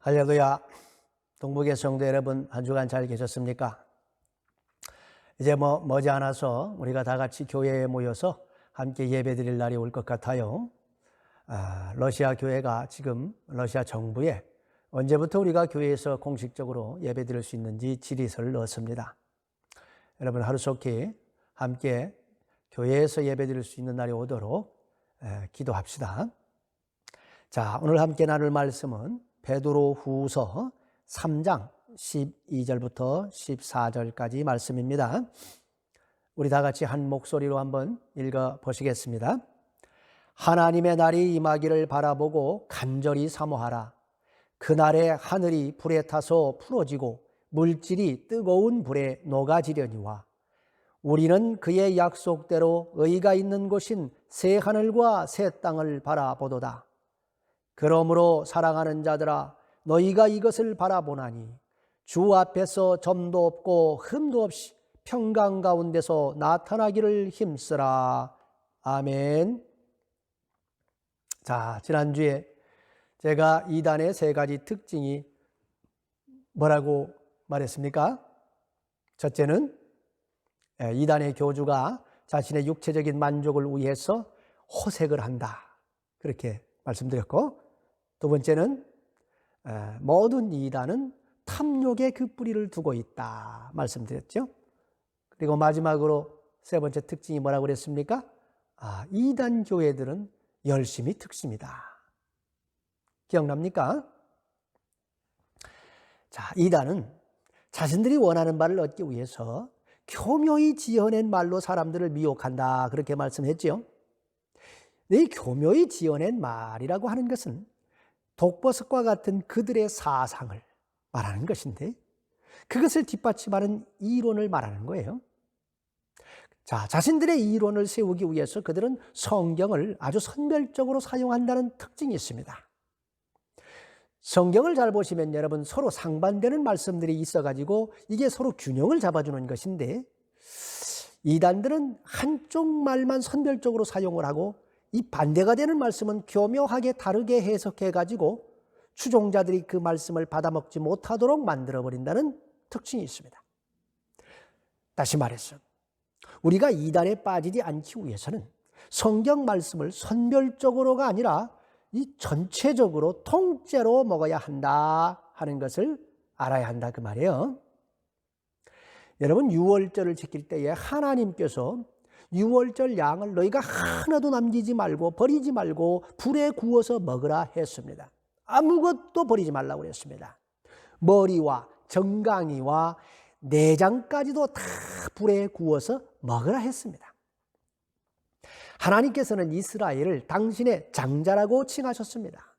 할렐루야. 동북의 성도 여러분, 한 주간 잘 계셨습니까? 이제 머지않아서 우리가 다 같이 교회에 모여서 함께 예배드릴 날이 올 것 같아요. 러시아 교회가 지금 러시아 정부에 언제부터 우리가 교회에서 공식적으로 예배드릴 수 있는지 질의서를 넣었습니다. 여러분 하루속히 함께 교회에서 예배드릴 수 있는 날이 오도록 기도합시다. 자, 오늘 함께 나눌 말씀은 베드로후서 3장 12절부터 14절까지 말씀입니다. 우리 다 같이 한 목소리로 한번 읽어 보시겠습니다. 하나님의 날이 임하기를 바라보고 간절히 사모하라. 그날에 하늘이 불에 타서 풀어지고 물질이 뜨거운 불에 녹아지려니와 우리는 그의 약속대로 의가 있는 곳인 새 하늘과 새 땅을 바라보도다. 그러므로 사랑하는 자들아, 너희가 이것을 바라보나니 주 앞에서 점도 없고 흠도 없이 평강 가운데서 나타나기를 힘쓰라. 아멘. 자, 지난주에 제가 이단의 세 가지 특징이 뭐라고 말했습니까? 첫째는 이단의 교주가 자신의 육체적인 만족을 위해서 호색을 한다, 그렇게 말씀드렸고, 두 번째는 모든 이단은 탐욕의 그 뿌리를 두고 있다 말씀드렸죠. 그리고 마지막으로 세 번째 특징이 뭐라고 그랬습니까? 이단 교회들은 열심히 특심이다. 기억납니까? 자, 이단은 자신들이 원하는 바를 얻기 위해서 교묘히 지어낸 말로 사람들을 미혹한다, 그렇게 말씀했죠. 이 교묘히 지어낸 말이라고 하는 것은 독버섯과 같은 그들의 사상을 말하는 것인데, 그것을 뒷받침하는 이론을 말하는 거예요. 자, 자신들의 이론을 세우기 위해서 그들은 성경을 아주 선별적으로 사용한다는 특징이 있습니다. 성경을 잘 보시면 여러분, 서로 상반되는 말씀들이 있어가지고 이게 서로 균형을 잡아주는 것인데, 이단들은 한쪽 말만 선별적으로 사용을 하고 이 반대가 되는 말씀은 교묘하게 다르게 해석해가지고 추종자들이 그 말씀을 받아먹지 못하도록 만들어버린다는 특징이 있습니다. 다시 말해서 우리가 이단에 빠지지 않기 위해서는 성경 말씀을 선별적으로가 아니라 이 전체적으로 통째로 먹어야 한다 하는 것을 알아야 한다, 그 말이에요. 여러분, 유월절을 지킬 때에 하나님께서 유월절 양을 너희가 하나도 남기지 말고 버리지 말고 불에 구워서 먹으라 했습니다. 아무것도 버리지 말라고 그랬습니다. 머리와 정강이와 내장까지도 다 불에 구워서 먹으라 했습니다. 하나님께서는 이스라엘을 당신의 장자라고 칭하셨습니다.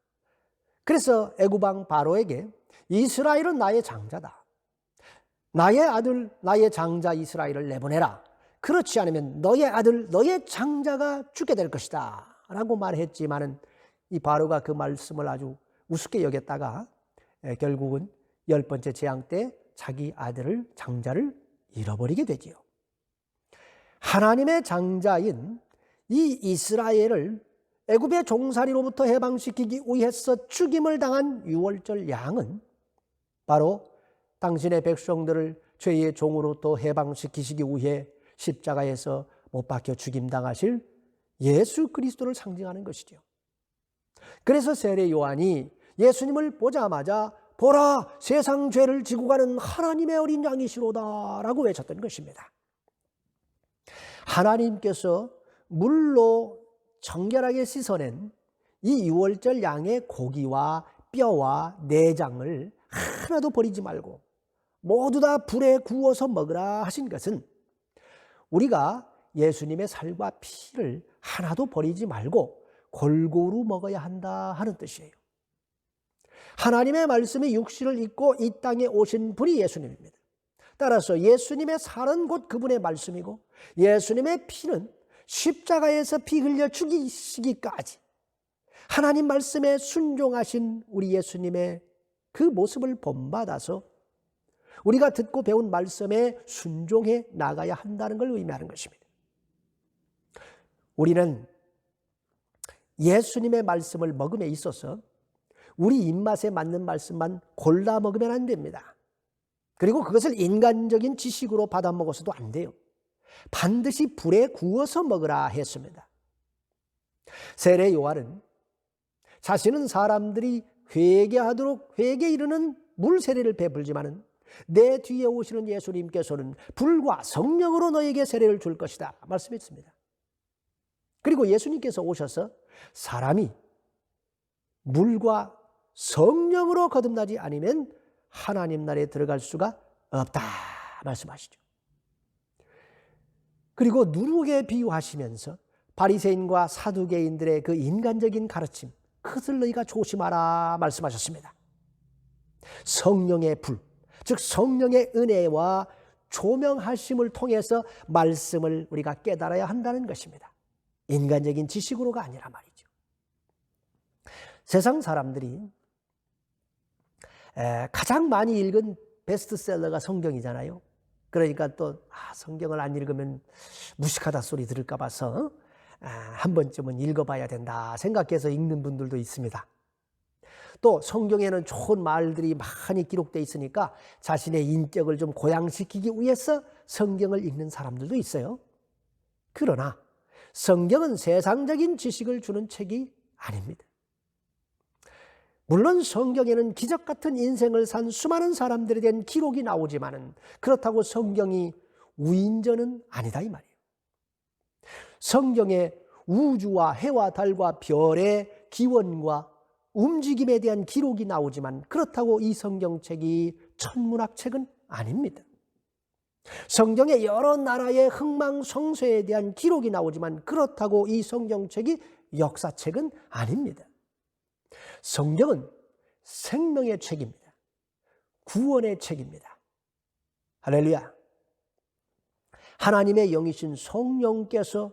그래서 애굽왕 바로에게 이스라엘은 나의 장자다. 나의 아들, 나의 장자 이스라엘을 내보내라. 그렇지 않으면 너의 아들, 너의 장자가 죽게 될 것이다 라고 말했지만은 이 바로가 그 말씀을 아주 우습게 여겼다가 결국은 10번째 재앙 때 자기 아들을, 장자를 잃어버리게 되지요. 하나님의 장자인 이 이스라엘을 애굽의 종살이로부터 해방시키기 위해서 죽임을 당한 유월절 양은 바로 당신의 백성들을 죄의 종으로부터 해방시키시기 위해 십자가에서 못 박혀 죽임당하실 예수 그리스도를 상징하는 것이죠. 그래서 세례 요한이 예수님을 보자마자 보라, 세상 죄를 지고 가는 하나님의 어린 양이시로다 라고 외쳤던 것입니다. 하나님께서 물로 정결하게 씻어낸 이 유월절 양의 고기와 뼈와 내장을 하나도 버리지 말고 모두 다 불에 구워서 먹으라 하신 것은 우리가 예수님의 살과 피를 하나도 버리지 말고 골고루 먹어야 한다 하는 뜻이에요. 하나님의 말씀이 육신을 입고 이 땅에 오신 분이 예수님입니다. 따라서 예수님의 살은 곧 그분의 말씀이고 예수님의 피는 십자가에서 피 흘려 죽이시기까지 하나님 말씀에 순종하신 우리 예수님의 그 모습을 본받아서 우리가 듣고 배운 말씀에 순종해 나가야 한다는 걸 의미하는 것입니다. 우리는 예수님의 말씀을 먹음에 있어서 우리 입맛에 맞는 말씀만 골라 먹으면 안 됩니다. 그리고 그것을 인간적인 지식으로 받아 먹어서도 안 돼요. 반드시 불에 구워서 먹으라 했습니다. 세례 요한은 자신은 사람들이 회개하도록 회개에 이르는 물 세례를 베풀지만은 내 뒤에 오시는 예수님께서는 불과 성령으로 너에게 세례를 줄 것이다 말씀했습니다. 그리고 예수님께서 오셔서 사람이 물과 성령으로 거듭나지 않으면 하나님 나라에 들어갈 수가 없다 말씀하시죠. 그리고 누룩에 비유하시면서 바리새인과 사두개인들의 그 인간적인 가르침, 그것을 너희가 조심하라 말씀하셨습니다. 성령의 불, 즉 성령의 은혜와 조명하심을 통해서 말씀을 우리가 깨달아야 한다는 것입니다. 인간적인 지식으로가 아니라 말이죠. 세상 사람들이 가장 많이 읽은 베스트셀러가 성경이잖아요. 그러니까 또 성경을 안 읽으면 무식하다 소리 들을까 봐서 한 번쯤은 읽어봐야 된다 생각해서 읽는 분들도 있습니다. 또 성경에는 좋은 말들이 많이 기록되어 있으니까 자신의 인격을 좀 고양시키기 위해서 성경을 읽는 사람들도 있어요. 그러나 성경은 세상적인 지식을 주는 책이 아닙니다. 물론 성경에는 기적 같은 인생을 산 수많은 사람들에 대한 기록이 나오지만은 그렇다고 성경이 우인전은 아니다 이 말이에요. 성경에 우주와 해와 달과 별의 기원과 움직임에 대한 기록이 나오지만 그렇다고 이 성경책이 천문학책은 아닙니다. 성경에 여러 나라의 흥망성쇠에 대한 기록이 나오지만 그렇다고 이 성경책이 역사책은 아닙니다. 성경은 생명의 책입니다. 구원의 책입니다. 할렐루야. 하나님의 영이신 성령께서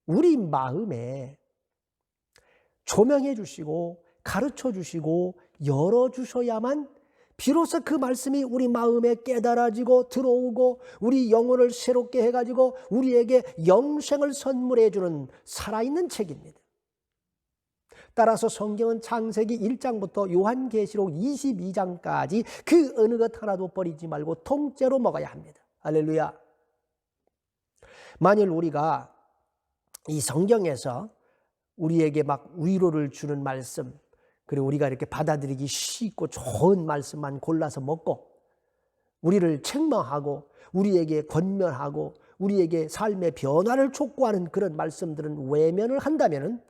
우리 마음에 조명해 주시고 가르쳐 주시고 열어 주셔야만 비로소 그 말씀이 우리 마음에 깨달아지고 들어오고 우리 영혼을 새롭게 해가지고 우리에게 영생을 선물해 주는 살아있는 책입니다. 따라서 성경은 창세기 1장부터 요한계시록 22장까지 그 어느 것 하나도 버리지 말고 통째로 먹어야 합니다. 할렐루야. 만일 우리가 이 성경에서 우리에게 막 위로를 주는 말씀, 그리고 우리가 이렇게 받아들이기 쉽고 좋은 말씀만 골라서 먹고 우리를 책망하고 우리에게 권면하고 우리에게 삶의 변화를 촉구하는 그런 말씀들은 외면을 한다면은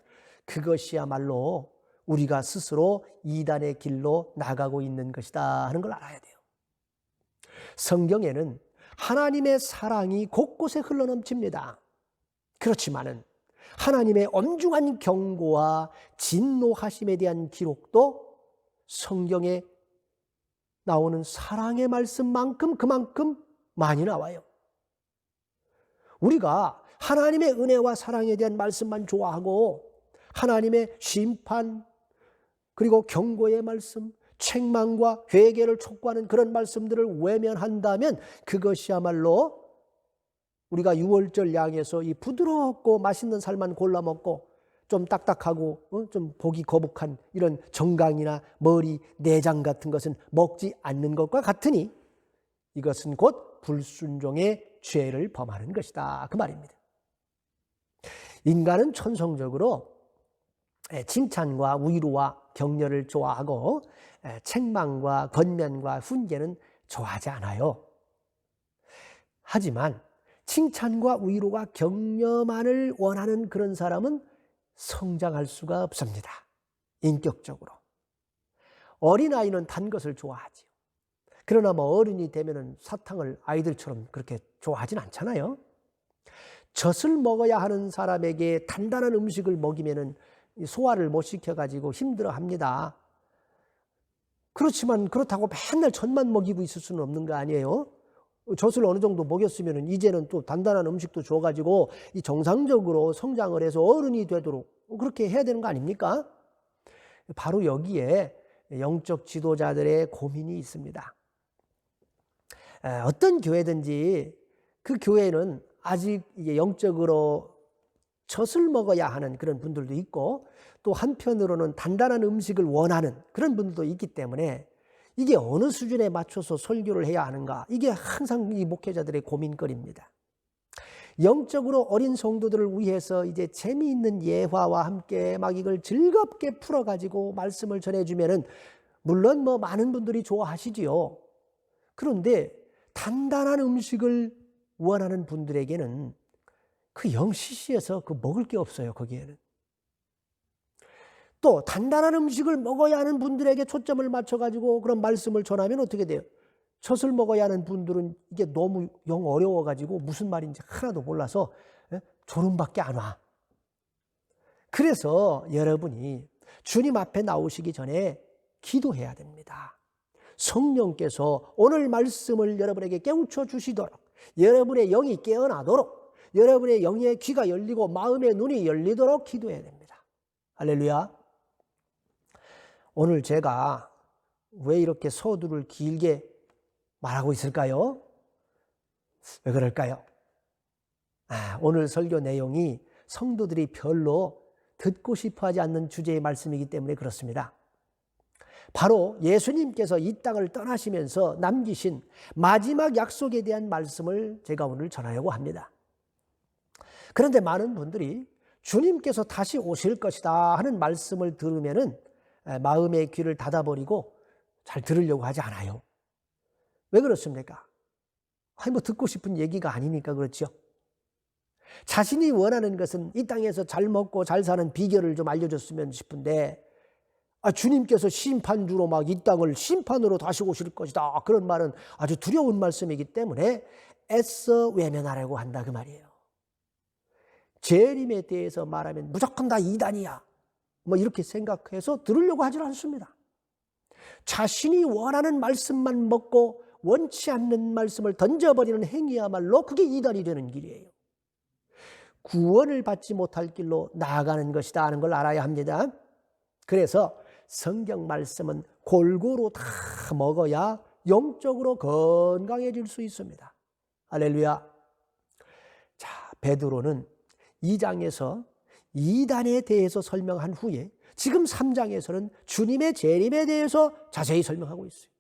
그것이야말로 우리가 스스로 이단의 길로 나가고 있는 것이다 하는 걸 알아야 돼요. 성경에는 하나님의 사랑이 곳곳에 흘러넘칩니다. 그렇지만은 하나님의 엄중한 경고와 진노하심에 대한 기록도 성경에 나오는 사랑의 말씀만큼 그만큼 많이 나와요. 우리가 하나님의 은혜와 사랑에 대한 말씀만 좋아하고 하나님의 심판 그리고 경고의 말씀, 책망과 회개를 촉구하는 그런 말씀들을 외면한다면 그것이야말로 우리가 유월절 양에서 이 부드럽고 맛있는 살만 골라 먹고 좀 딱딱하고 좀 보기 거북한 이런 정강이나 머리, 내장 같은 것은 먹지 않는 것과 같으니 이것은 곧 불순종의 죄를 범하는 것이다 그 말입니다. 인간은 천성적으로 칭찬과 위로와 격려를 좋아하고 책망과 권면과 훈계는 좋아하지 않아요. 하지만 칭찬과 위로와 격려만을 원하는 그런 사람은 성장할 수가 없습니다. 인격적으로. 어린아이는 단 것을 좋아하지요. 그러나 어른이 되면은 사탕을 아이들처럼 그렇게 좋아하진 않잖아요. 젖을 먹어야 하는 사람에게 단단한 음식을 먹이면은 소화를 못 시켜가지고 힘들어합니다. 그렇지만 그렇다고 맨날 젖만 먹이고 있을 수는 없는 거 아니에요? 젖을 어느 정도 먹였으면 이제는 또 단단한 음식도 줘가지고 이 정상적으로 성장을 해서 어른이 되도록 그렇게 해야 되는 거 아닙니까? 바로 여기에 영적 지도자들의 고민이 있습니다. 어떤 교회든지 그 교회는 아직 이게 영적으로 젖을 먹어야 하는 그런 분들도 있고, 또 한편으로는 단단한 음식을 원하는 그런 분들도 있기 때문에 이게 어느 수준에 맞춰서 설교를 해야 하는가, 이게 항상 이 목회자들의 고민거리입니다. 영적으로 어린 성도들을 위해서 이제 재미있는 예화와 함께 막 이걸 즐겁게 풀어가지고 말씀을 전해주면은 물론 뭐 많은 분들이 좋아하시지요. 그런데 단단한 음식을 원하는 분들에게는 그 영시시에서 그 먹을 게 없어요. 거기에는. 또 단단한 음식을 먹어야 하는 분들에게 초점을 맞춰가지고 그런 말씀을 전하면 어떻게 돼요? 젖을 먹어야 하는 분들은 이게 너무 영 어려워가지고 무슨 말인지 하나도 몰라서 졸음밖에 안 와. 그래서 여러분이 주님 앞에 나오시기 전에 기도해야 됩니다. 성령께서 오늘 말씀을 여러분에게 깨우쳐 주시도록, 여러분의 영이 깨어나도록, 여러분의 영의 귀가 열리고 마음의 눈이 열리도록 기도해야 됩니다. 할렐루야. 오늘 제가 왜 이렇게 서두를 길게 말하고 있을까요? 왜 그럴까요? 오늘 설교 내용이 성도들이 별로 듣고 싶어하지 않는 주제의 말씀이기 때문에 그렇습니다. 바로 예수님께서 이 땅을 떠나시면서 남기신 마지막 약속에 대한 말씀을 제가 오늘 전하려고 합니다. 그런데 많은 분들이 주님께서 다시 오실 것이다 하는 말씀을 들으면은 마음의 귀를 닫아버리고 잘 들으려고 하지 않아요. 왜 그렇습니까? 뭐 듣고 싶은 얘기가 아니니까 그렇죠. 자신이 원하는 것은 이 땅에서 잘 먹고 잘 사는 비결을 좀 알려줬으면 싶은데, 주님께서 심판주로 막 이 땅을 심판으로 다시 오실 것이다, 그런 말은 아주 두려운 말씀이기 때문에 애써 외면하려고 한다 그 말이에요. 재림에 대해서 말하면 무조건 다 이단이야, 뭐 이렇게 생각해서 들으려고 하지 않습니다. 자신이 원하는 말씀만 먹고 원치 않는 말씀을 던져버리는 행위야말로 그게 이단이 되는 길이에요. 구원을 받지 못할 길로 나아가는 것이다 하는 걸 알아야 합니다. 그래서 성경 말씀은 골고루 다 먹어야 영적으로 건강해질 수 있습니다. 할렐루야. 자, 베드로는 2장에서 이단에 대해서 설명한 후에 지금 3장에서는 주님의 재림에 대해서 자세히 설명하고 있어요.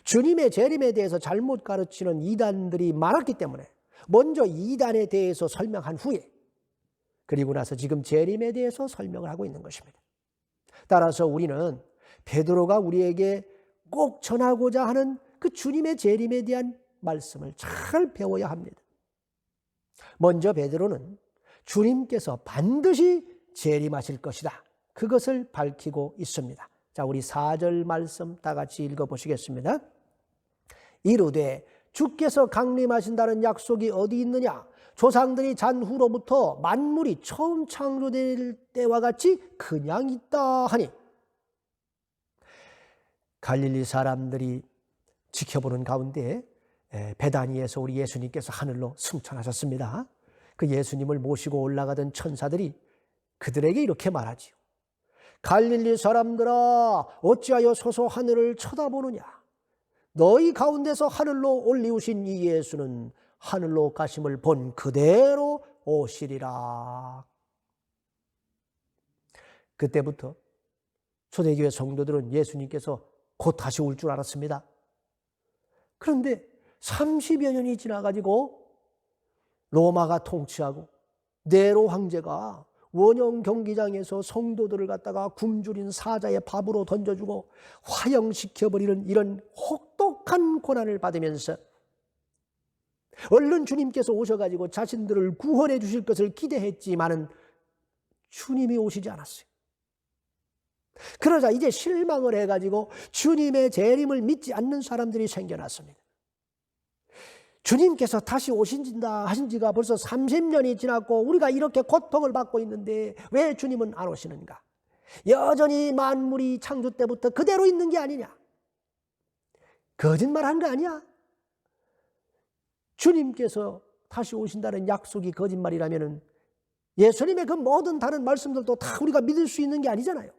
주님의 재림에 대해서 잘못 가르치는 이단들이 많았기 때문에 먼저 이단에 대해서 설명한 후에, 그리고 나서 지금 재림에 대해서 설명을 하고 있는 것입니다. 따라서 우리는 베드로가 우리에게 꼭 전하고자 하는 그 주님의 재림에 대한 말씀을 잘 배워야 합니다. 먼저 베드로는 주님께서 반드시 재림하실 것이다, 그것을 밝히고 있습니다. 자, 우리 4절 말씀 다 같이 읽어보시겠습니다. 이르되 주께서 강림하신다는 약속이 어디 있느냐? 조상들이 잔 후로부터 만물이 처음 창조될 때와 같이 그냥 있다 하니. 갈릴리 사람들이 지켜보는 가운데 베다니에서 우리 예수님께서 하늘로 승천하셨습니다. 그 예수님을 모시고 올라가던 천사들이 그들에게 이렇게 말하지요. 갈릴리 사람들아, 어찌하여 서서 하늘을 쳐다보느냐? 너희 가운데서 하늘로 올리우신 이 예수는 하늘로 가심을 본 그대로 오시리라. 그때부터 초대교회 성도들은 예수님께서 곧 다시 올 줄 알았습니다. 그런데 30여 년이 지나가지고 로마가 통치하고 네로 황제가 원형 경기장에서 성도들을 갖다가 굶주린 사자의 밥으로 던져주고 화형시켜버리는 이런 혹독한 고난을 받으면서 얼른 주님께서 오셔가지고 자신들을 구원해 주실 것을 기대했지만은 주님이 오시지 않았어요. 그러자 이제 실망을 해가지고 주님의 재림을 믿지 않는 사람들이 생겨났습니다. 주님께서 다시 오신다 하신 지가 벌써 30년이 지났고 우리가 이렇게 고통을 받고 있는데 왜 주님은 안 오시는가? 여전히 만물이 창조 때부터 그대로 있는 게 아니냐? 거짓말한 거 아니야? 주님께서 다시 오신다는 약속이 거짓말이라면 예수님의 그 모든 다른 말씀들도 다 우리가 믿을 수 있는 게 아니잖아요.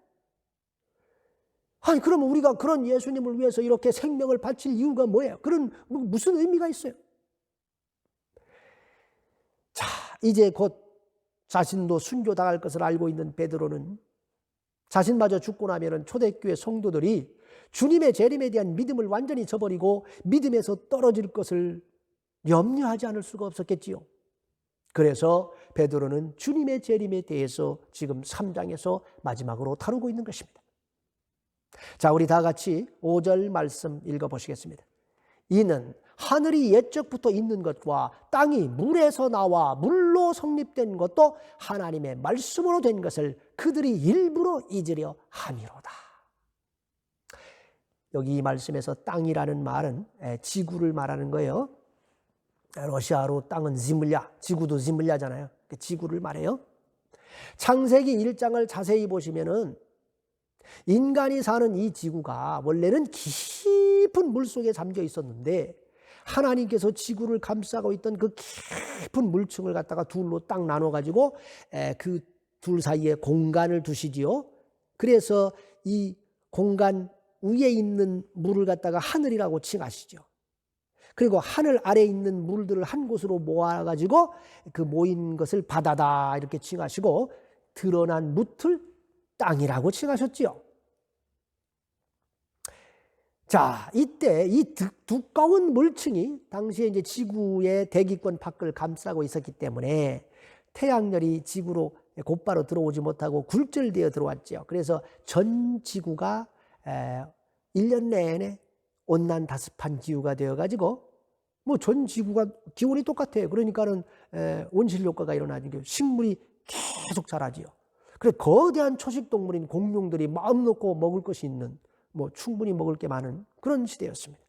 아니, 그러면 우리가 그런 예수님을 위해서 이렇게 생명을 바칠 이유가 뭐예요? 그런 무슨 의미가 있어요? 자, 이제 곧 자신도 순교당할 것을 알고 있는 베드로는 자신마저 죽고 나면 초대교회 성도들이 주님의 재림에 대한 믿음을 완전히 저버리고 믿음에서 떨어질 것을 염려하지 않을 수가 없었겠지요. 그래서 베드로는 주님의 재림에 대해서 지금 3장에서 마지막으로 다루고 있는 것입니다. 자, 우리 다 같이 5절 말씀 읽어보시겠습니다. 이는 하늘이 옛적부터 있는 것과 땅이 물에서 나와 물로 성립된 것도 하나님의 말씀으로 된 것을 그들이 일부러 잊으려 함이로다. 여기 이 말씀에서 땅이라는 말은 지구를 말하는 거예요. 러시아로 땅은 지물야, 지구도 지물야잖아요. 지구를 말해요. 창세기 1장을 자세히 보시면은 인간이 사는 이 지구가 원래는 깊은 물속에 잠겨 있었는데 하나님께서 지구를 감싸고 있던 그 깊은 물층을 갖다가 둘로 딱 나눠가지고 그 둘 사이에 공간을 두시지요. 그래서 이 공간 위에 있는 물을 갖다가 하늘이라고 칭하시죠. 그리고 하늘 아래에 있는 물들을 한 곳으로 모아가지고 그 모인 것을 바다다 이렇게 칭하시고 드러난 묻을 땅이라고 칭하셨지요. 자, 이때 이 두꺼운 물층이 당시에 이제 지구의 대기권 밖을 감싸고 있었기 때문에 태양열이 지구로 곧바로 들어오지 못하고 굴절되어 들어왔죠. 그래서 전 지구가 1년 내내 온난 다습한 기후가 되어가지고 뭐 전 지구가 기온이 똑같아요. 그러니까는 온실 효과가 일어나는 게 식물이 계속 자라지요. 그래 거대한 초식 동물인 공룡들이 마음 놓고 먹을 것이 있는 뭐 충분히 먹을 게 많은 그런 시대였습니다.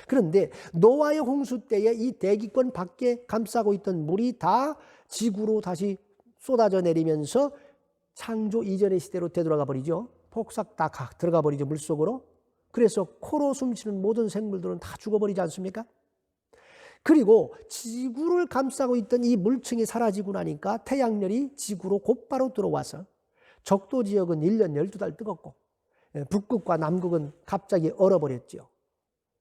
그런데 노아의 홍수 때에 이 대기권 밖에 감싸고 있던 물이 다 지구로 다시 쏟아져 내리면서 창조 이전의 시대로 되돌아가 버리죠. 폭삭 다 들어가 버리죠, 물속으로. 그래서 코로 숨쉬는 모든 생물들은 다 죽어버리지 않습니까? 그리고 지구를 감싸고 있던 이 물층이 사라지고 나니까 태양열이 지구로 곧바로 들어와서 적도 지역은 1년 12달 뜨겁고 북극과 남극은 갑자기 얼어버렸죠.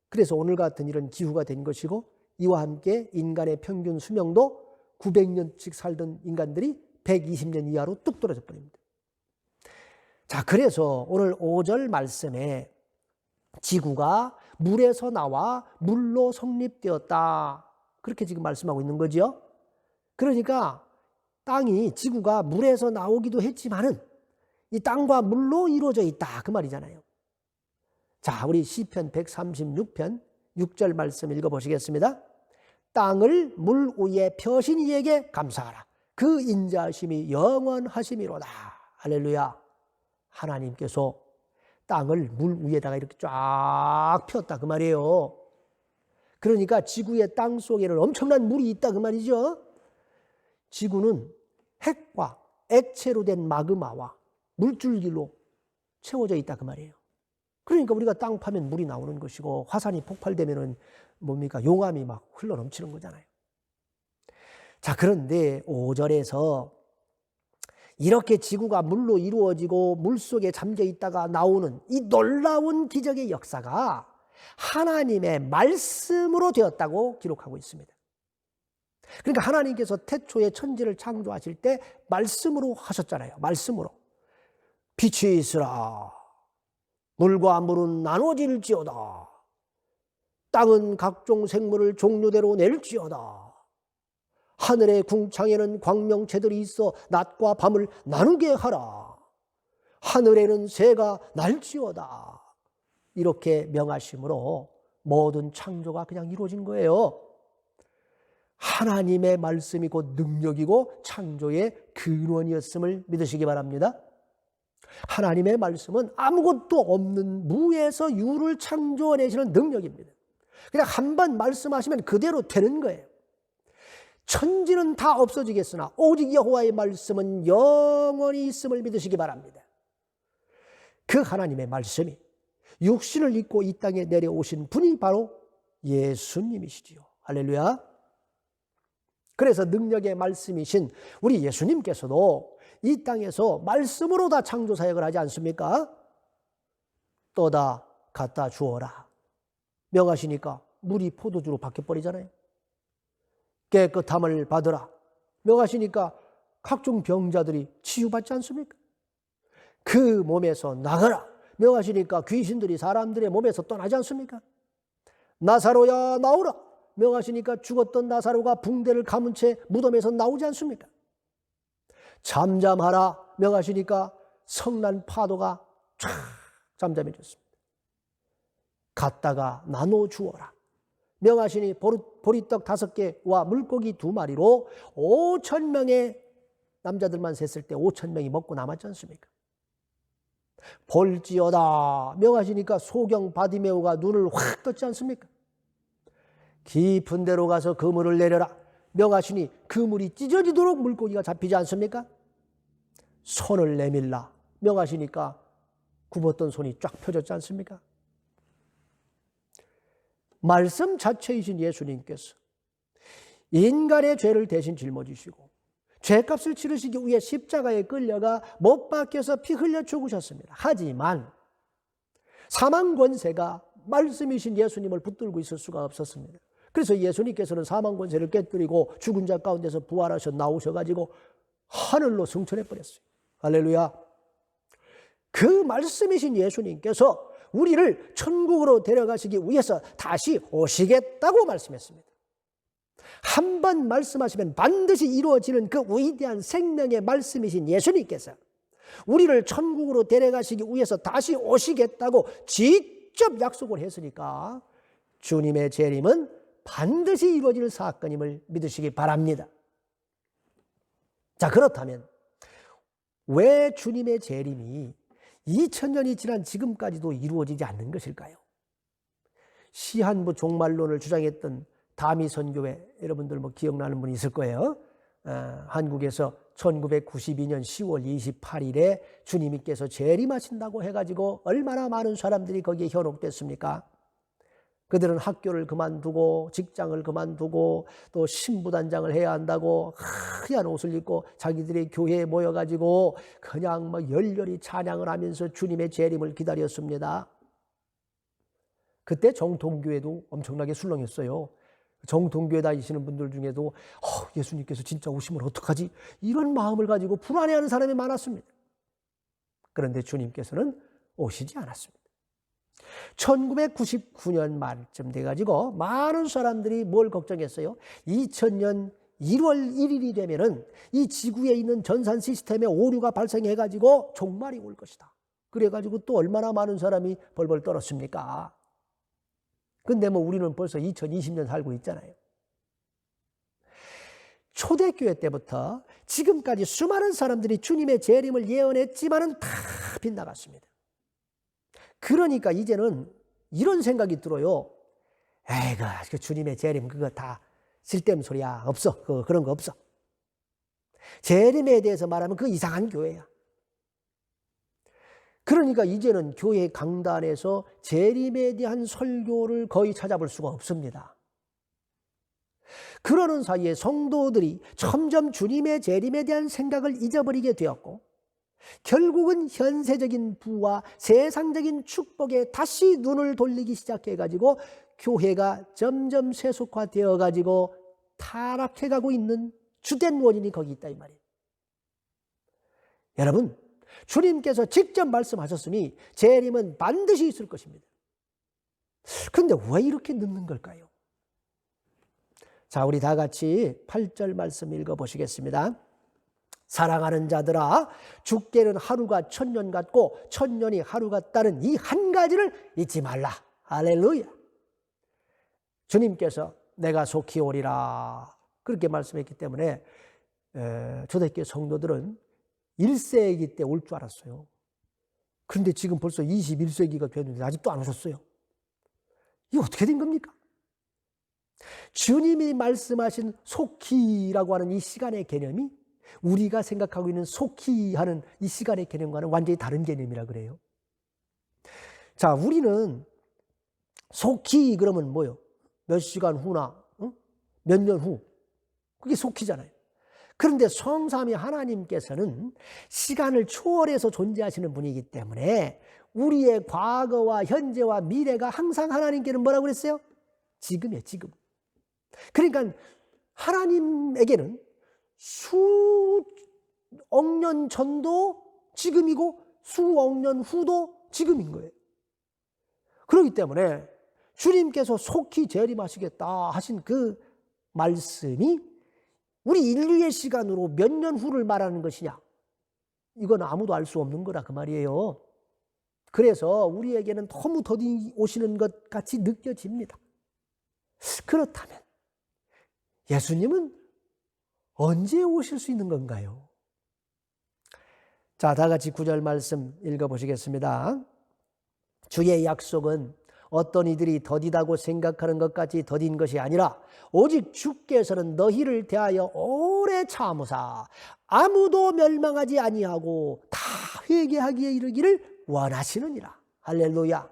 그래서 오늘 같은 이런 기후가 된 것이고 이와 함께 인간의 평균 수명도 900년씩 살던 인간들이 120년 이하로 뚝 떨어져 버립니다. 자, 그래서 오늘 5절 말씀에 지구가 물에서 나와 물로 성립되었다. 그렇게 지금 말씀하고 있는 거죠. 그러니까 땅이 지구가 물에서 나오기도 했지만은 이 땅과 물로 이루어져 있다. 그 말이잖아요. 자, 우리 시편 136편 6절 말씀 읽어보시겠습니다. 땅을 물 위에 펴신 이에게 감사하라. 그 인자하심이 영원하심이로다. 할렐루야. 하나님께서 땅을 물 위에다가 이렇게 쫙 폈다 그 말이에요. 그러니까 지구의 땅 속에는 엄청난 물이 있다 그 말이죠. 지구는 핵과 액체로 된 마그마와 물줄기로 채워져 있다 그 말이에요. 그러니까 우리가 땅 파면 물이 나오는 것이고 화산이 폭발되면은 뭡니까? 용암이 막 흘러 넘치는 거잖아요. 자, 그런데 5절에서 이렇게 지구가 물로 이루어지고 물속에 잠겨 있다가 나오는 이 놀라운 기적의 역사가 하나님의 말씀으로 되었다고 기록하고 있습니다. 그러니까 하나님께서 태초에 천지를 창조하실 때 말씀으로 하셨잖아요. 말씀으로. 빛이 있으라. 물과 물은 나눠질지어다. 땅은 각종 생물을 종류대로 낼지어다. 하늘의 궁창에는 광명체들이 있어 낮과 밤을 나누게 하라. 하늘에는 새가 날지어다. 이렇게 명하심으로 모든 창조가 그냥 이루어진 거예요. 하나님의 말씀이 곧 능력이고 창조의 근원이었음을 믿으시기 바랍니다. 하나님의 말씀은 아무것도 없는 무에서 유를 창조해내시는 능력입니다. 그냥 한 번 말씀하시면 그대로 되는 거예요. 천지는 다 없어지겠으나 오직 여호와의 말씀은 영원히 있음을 믿으시기 바랍니다. 그 하나님의 말씀이 육신을 입고 이 땅에 내려오신 분이 바로 예수님이시지요. 할렐루야. 그래서 능력의 말씀이신 우리 예수님께서도 이 땅에서 말씀으로 다 창조사역을 하지 않습니까? 떠다 갖다 주어라 명하시니까 물이 포도주로 바뀌어버리잖아요. 깨끗함을 받으라 명하시니까 각종 병자들이 치유받지 않습니까? 그 몸에서 나가라 명하시니까 귀신들이 사람들의 몸에서 떠나지 않습니까? 나사로야 나오라 명하시니까 죽었던 나사로가 붕대를 감은 채 무덤에서 나오지 않습니까? 잠잠하라 명하시니까 성난 파도가 쫙 잠잠해졌습니다. 갔다가 나눠 주어라 명하시니 보리떡 5개와 물고기 2마리로 5,000명의 남자들만 셌을 때 5,000명이 먹고 남았지 않습니까? 볼지어다 명하시니까 소경 바디메오가 눈을 확 떴지 않습니까? 깊은 데로 가서 그물을 내려라 명하시니 그물이 찢어지도록 물고기가 잡히지 않습니까? 손을 내밀라 명하시니까 굽었던 손이 쫙 펴졌지 않습니까? 말씀 자체이신 예수님께서 인간의 죄를 대신 짊어지시고 죄값을 치르시기 위해 십자가에 끌려가 못 박혀서 피 흘려 죽으셨습니다. 하지만 사망 권세가 말씀이신 예수님을 붙들고 있을 수가 없었습니다. 그래서 예수님께서는 사망 권세를 깨뜨리고 죽은 자 가운데서 부활하셔 나오셔가지고 하늘로 승천해버렸어요. 할렐루야. 그 말씀이신 예수님께서 우리를 천국으로 데려가시기 위해서 다시 오시겠다고 말씀했습니다. 한 번 말씀하시면 반드시 이루어지는 그 위대한 생명의 말씀이신 예수님께서 우리를 천국으로 데려가시기 위해서 다시 오시겠다고 직접 약속을 했으니까 주님의 재림은 반드시 이루어질 사건임을 믿으시기 바랍니다. 자, 그렇다면 왜 주님의 재림이 2000년이 지난 지금까지도 이루어지지 않는 것일까요? 시한부 종말론을 주장했던 다미 선교회, 여러분들 기억나는 분이 있을 거예요. 한국에서 1992년 10월 28일에 주님께서 재림하신다고 해가지고 얼마나 많은 사람들이 거기에 현혹됐습니까? 그들은 학교를 그만두고 직장을 그만두고 또 신부단장을 해야 한다고 하얀 옷을 입고 자기들의 교회에 모여가지고 그냥 열렬히 찬양을 하면서 주님의 재림을 기다렸습니다. 그때 정통교회도 엄청나게 술렁했어요. 정통교회 다니시는 분들 중에도 예수님께서 진짜 오시면 어떡하지? 이런 마음을 가지고 불안해하는 사람이 많았습니다. 그런데 주님께서는 오시지 않았습니다. 1999년 말쯤 돼가지고 많은 사람들이 뭘 걱정했어요? 2000년 1월 1일이 되면은 이 지구에 있는 전산 시스템에 오류가 발생해가지고 종말이 올 것이다. 그래가지고 또 얼마나 많은 사람이 벌벌 떨었습니까? 근데 우리는 벌써 2020년 살고 있잖아요. 초대교회 때부터 지금까지 수많은 사람들이 주님의 재림을 예언했지만은 다 빗나갔습니다. 그러니까 이제는 이런 생각이 들어요. 그 주님의 재림 그거 다 쓸데없는 소리야. 없어. 그런 거 없어. 재림에 대해서 말하면 그 이상한 교회야. 그러니까 이제는 교회 강단에서 재림에 대한 설교를 거의 찾아볼 수가 없습니다. 그러는 사이에 성도들이 점점 주님의 재림에 대한 생각을 잊어버리게 되었고 결국은 현세적인 부와 세상적인 축복에 다시 눈을 돌리기 시작해가지고 교회가 점점 세속화되어가지고 타락해가고 있는 주된 원인이 거기 있다 이 말이에요. 여러분, 주님께서 직접 말씀하셨으니 재림은 반드시 있을 것입니다. 그런데 왜 이렇게 늦는 걸까요? 자, 우리 다 같이 8절 말씀 읽어보시겠습니다. 사랑하는 자들아, 죽게는 하루가 1000년 같고 1000년이 하루 같다는 이 한 가지를 잊지 말라. 할렐루야. 주님께서 내가 속히 오리라 그렇게 말씀했기 때문에 초대교회 성도들은 1세기 때 올 줄 알았어요. 그런데 지금 벌써 21세기가 됐는데 아직도 안 오셨어요. 이게 어떻게 된 겁니까? 주님이 말씀하신 속히라고 하는 이 시간의 개념이 우리가 생각하고 있는 속히 하는 이 시간의 개념과는 완전히 다른 개념이라 그래요. 자, 우리는 속히 그러면 뭐요? 몇 시간 후나 몇 년 후 그게 속히잖아요. 그런데 성삼위 하나님께서는 시간을 초월해서 존재하시는 분이기 때문에 우리의 과거와 현재와 미래가 항상 하나님께는 뭐라고 그랬어요? 지금이에요, 지금. 그러니까 하나님에게는 수억 년 전도 지금이고 수억 년 후도 지금인 거예요. 그렇기 때문에 주님께서 속히 재림하시겠다 하신 그 말씀이 우리 인류의 시간으로 몇 년 후를 말하는 것이냐, 이건 아무도 알 수 없는 거라 그 말이에요. 그래서 우리에게는 너무 더디 오시는 것 같이 느껴집니다. 그렇다면 예수님은 언제 오실 수 있는 건가요? 자, 다 같이 9절 말씀 읽어보시겠습니다. 주의 약속은 어떤 이들이 더디다고 생각하는 것까지 더딘 것이 아니라 오직 주께서는 너희를 대하여 오래 참으사 아무도 멸망하지 아니하고 다 회개하기에 이르기를 원하시느니라. 할렐루야.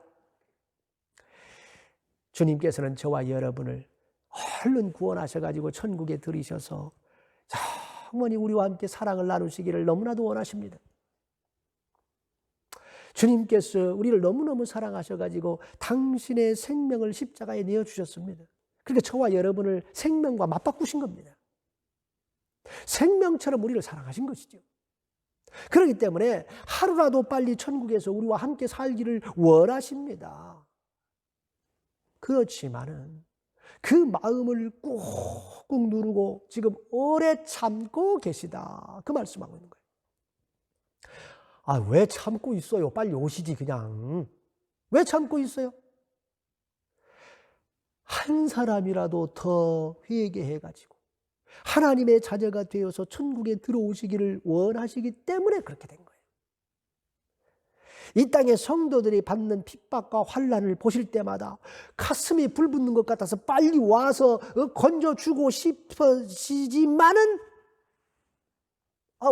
주님께서는 저와 여러분을 얼른 구원하셔가지고 천국에 들이셔서 영원히 우리와 함께 사랑을 나누시기를 너무나도 원하십니다. 주님께서 우리를 너무너무 사랑하셔가지고 당신의 생명을 십자가에 내어주셨습니다. 그러니까 저와 여러분을 생명과 맞바꾸신 겁니다. 생명처럼 우리를 사랑하신 것이죠. 그렇기 때문에 하루라도 빨리 천국에서 우리와 함께 살기를 원하십니다. 그렇지만은 그 마음을 꾹꾹 누르고 지금 오래 참고 계시다, 그 말씀하고 있는 거예요. 아, 왜 참고 있어요? 빨리 오시지 그냥. 왜 참고 있어요? 한 사람이라도 더 회개해가지고 하나님의 자녀가 되어서 천국에 들어오시기를 원하시기 때문에 그렇게 된 거예요. 이 땅의 성도들이 받는 핍박과 환난을 보실 때마다 가슴이 불붙는 것 같아서 빨리 와서 건져주고 싶으시지만은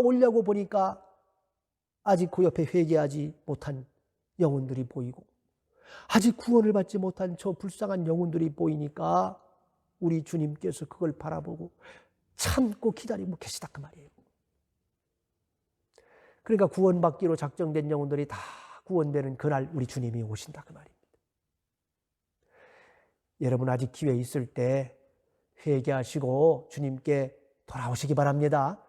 오려고 보니까 아직 그 옆에 회개하지 못한 영혼들이 보이고 아직 구원을 받지 못한 저 불쌍한 영혼들이 보이니까 우리 주님께서 그걸 바라보고 참고 기다리고 계시다 그 말이에요. 그러니까 구원받기로 작정된 영혼들이 다 구원되는 그날 우리 주님이 오신다 그 말입니다. 여러분 아직 기회 있을 때 회개하시고 주님께 돌아오시기 바랍니다.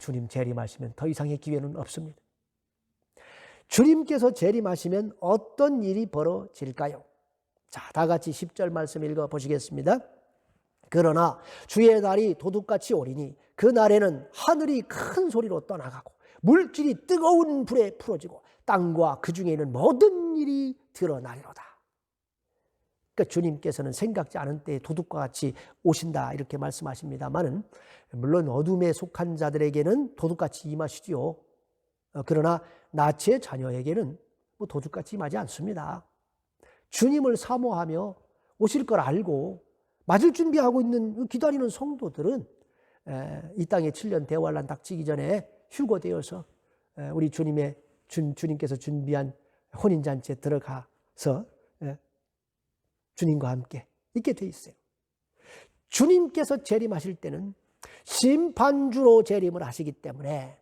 주님 재림하시면 더 이상의 기회는 없습니다. 주님께서 재림하시면 어떤 일이 벌어질까요? 자, 다 같이 10절 말씀 읽어보시겠습니다. 그러나 주의 날이 도둑같이 오리니 그 날에는 하늘이 큰 소리로 떠나가고 물질이 뜨거운 불에 풀어지고 땅과 그 중에 있는 모든 일이 드러나리로다. 그러니까 주님께서는 생각지 않은 때에 도둑과 같이 오신다 이렇게 말씀하십니다만은 물론 어둠에 속한 자들에게는 도둑같이 임하시지요. 그러나 나치의 자녀에게는 도둑같이 임하지 않습니다. 주님을 사모하며 오실 걸 알고 맞을 준비하고 있는 기다리는 성도들은 이 땅에 7년 대환란 닥치기 전에 휴거되어서 우리 주님께서 준비한 혼인잔치에 들어가서 주님과 함께 있게 돼 있어요. 주님께서 재림하실 때는 심판주로 재림을 하시기 때문에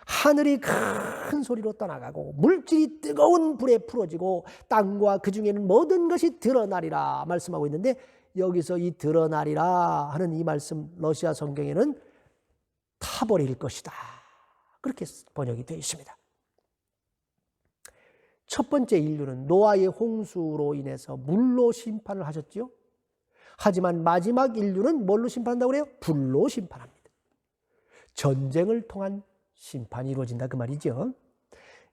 하늘이 큰 소리로 떠나가고 물질이 뜨거운 불에 풀어지고 땅과 그 중에는 모든 것이 드러나리라 말씀하고 있는데, 여기서 이 드러나리라 하는 이 말씀 러시아 성경에는 타버릴 것이다 그렇게 번역이 되어 있습니다. 첫 번째 인류는 노아의 홍수로 인해서 물로 심판을 하셨죠. 하지만 마지막 인류는 뭘로 심판한다고 그래요? 불로 심판합니다. 전쟁을 통한 심판이 이루어진다 그 말이죠.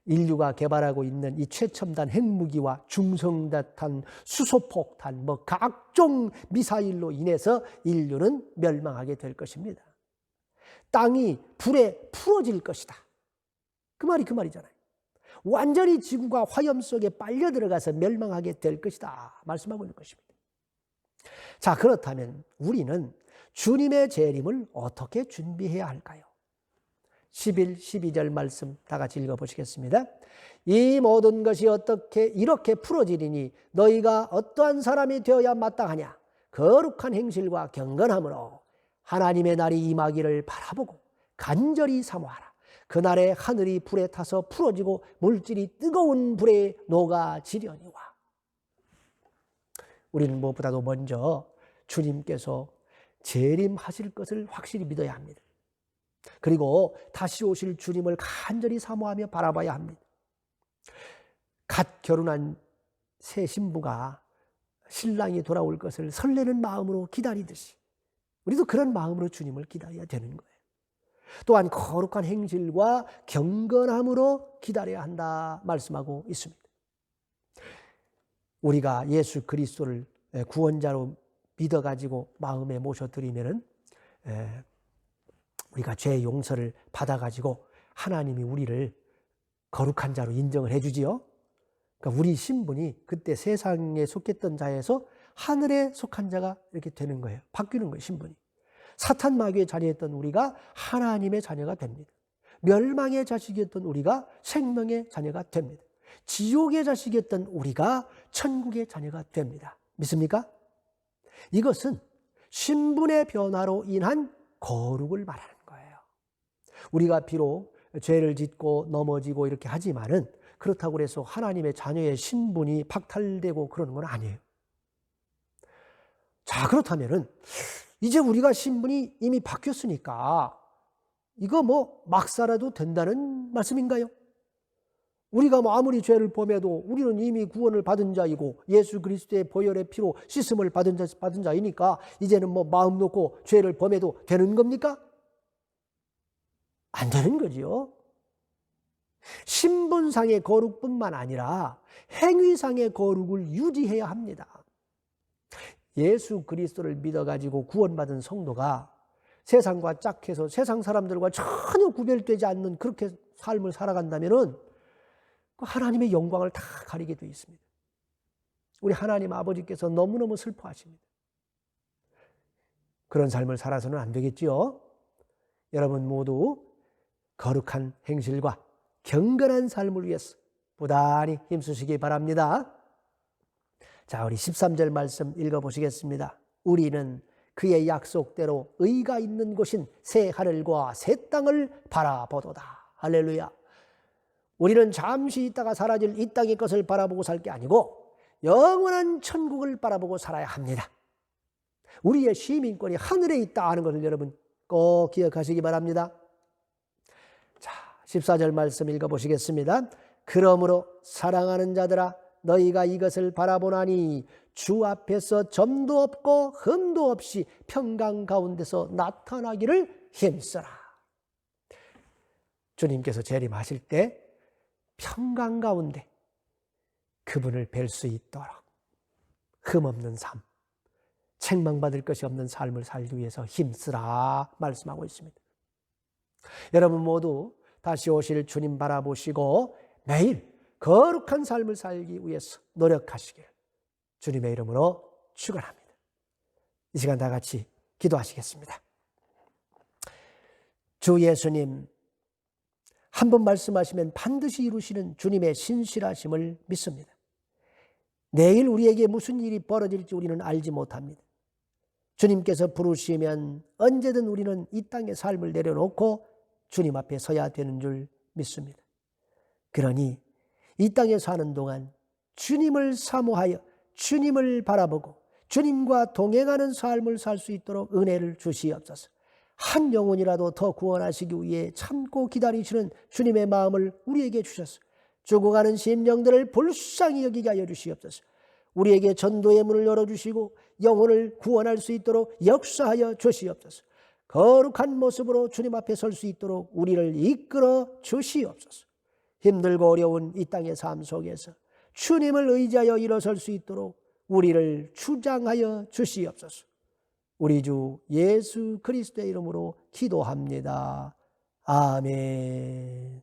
인류가 개발하고 있는 이 최첨단 핵무기와 중성자탄, 수소폭탄, 각종 미사일로 인해서 인류는 멸망하게 될 것입니다. 땅이 불에 풀어질 것이다. 그 말이잖아요. 완전히 지구가 화염 속에 빨려 들어가서 멸망하게 될 것이다 말씀하고 있는 것입니다. 자, 그렇다면 우리는 주님의 재림을 어떻게 준비해야 할까요? 11, 12절 말씀 다 같이 읽어보시겠습니다. 이 모든 것이 어떻게 이렇게 풀어지리니 너희가 어떠한 사람이 되어야 마땅하냐? 거룩한 행실과 경건함으로 하나님의 날이 임하기를 바라보고 간절히 사모하라. 그날에 하늘이 불에 타서 풀어지고 물질이 뜨거운 불에 녹아지려니와. 우리는 무엇보다도 먼저 주님께서 재림하실 것을 확실히 믿어야 합니다. 그리고 다시 오실 주님을 간절히 사모하며 바라봐야 합니다. 갓 결혼한 새 신부가 신랑이 돌아올 것을 설레는 마음으로 기다리듯이 우리도 그런 마음으로 주님을 기다려야 되는 거예요. 또한 거룩한 행실과 경건함으로 기다려야 한다 말씀하고 있습니다. 우리가 예수 그리스도를 구원자로 믿어가지고 마음에 모셔드리면은 우리가 죄 용서를 받아가지고 하나님이 우리를 거룩한 자로 인정을 해주지요. 그러니까 우리 신분이 그때 세상에 속했던 자에서 하늘에 속한 자가 이렇게 되는 거예요. 바뀌는 거예요, 신분이. 사탄 마귀의 자녀였던 우리가 하나님의 자녀가 됩니다. 멸망의 자식이었던 우리가 생명의 자녀가 됩니다. 지옥의 자식이었던 우리가 천국의 자녀가 됩니다. 믿습니까? 이것은 신분의 변화로 인한 거룩을 말하는 거예요. 우리가 비록 죄를 짓고 넘어지고 이렇게 하지만은 그렇다고 해서 하나님의 자녀의 신분이 박탈되고 그러는 건 아니에요. 자, 그렇다면은 이제 우리가 신분이 이미 바뀌었으니까 이거 막 살아도 된다는 말씀인가요? 우리가 아무리 죄를 범해도 우리는 이미 구원을 받은 자이고 예수 그리스도의 보혈의 피로 씻음을 받은 자이니까 이제는 마음 놓고 죄를 범해도 되는 겁니까? 안 되는 거지요. 신분상의 거룩뿐만 아니라 행위상의 거룩을 유지해야 합니다. 예수 그리스도를 믿어가지고 구원받은 성도가 세상과 짝해서 세상 사람들과 전혀 구별되지 않는 그렇게 삶을 살아간다면은 하나님의 영광을 다 가리게 되어 있습니다. 우리 하나님 아버지께서 너무너무 슬퍼하십니다. 그런 삶을 살아서는 안 되겠지요. 여러분 모두 거룩한 행실과 경건한 삶을 위해서 부단히 힘쓰시기 바랍니다. 자, 우리 13절 말씀 읽어보시겠습니다. 우리는 그의 약속대로 의가 있는 곳인 새 하늘과 새 땅을 바라보도다. 할렐루야. 우리는 잠시 있다가 사라질 이 땅의 것을 바라보고 살 게 아니고 영원한 천국을 바라보고 살아야 합니다. 우리의 시민권이 하늘에 있다 하는 것을 여러분 꼭 기억하시기 바랍니다. 자, 14절 말씀 읽어보시겠습니다. 그러므로 사랑하는 자들아 너희가 이것을 바라보나니 주 앞에서 점도 없고 흠도 없이 평강 가운데서 나타나기를 힘쓰라. 주님께서 재림하실 때 평강 가운데 그분을 뵐 수 있도록 흠없는 삶, 책망받을 것이 없는 삶을 살기 위해서 힘쓰라 말씀하고 있습니다. 여러분 모두 다시 오실 주님 바라보시고 매일 거룩한 삶을 살기 위해서 노력하시길 주님의 이름으로 축원합니다. 이 시간 다 같이 기도하시겠습니다. 주 예수님, 한 번 말씀하시면 반드시 이루시는 주님의 신실하심을 믿습니다. 내일 우리에게 무슨 일이 벌어질지 우리는 알지 못합니다. 주님께서 부르시면 언제든 우리는 이 땅의 삶을 내려놓고 주님 앞에 서야 되는 줄 믿습니다. 그러니 이 땅에 사는 동안 주님을 사모하여 주님을 바라보고 주님과 동행하는 삶을 살 수 있도록 은혜를 주시옵소서. 한 영혼이라도 더 구원하시기 위해 참고 기다리시는 주님의 마음을 우리에게 주셔서 죽어가는 심령들을 불쌍히 여기게 하여 주시옵소서. 우리에게 전도의 문을 열어주시고 영혼을 구원할 수 있도록 역사하여 주시옵소서. 거룩한 모습으로 주님 앞에 설 수 있도록 우리를 이끌어 주시옵소서. 힘들고 어려운 이 땅의 삶 속에서 주님을 의지하여 일어설 수 있도록 우리를 주장하여 주시옵소서. 우리 주 예수 그리스도의 이름으로 기도합니다. 아멘.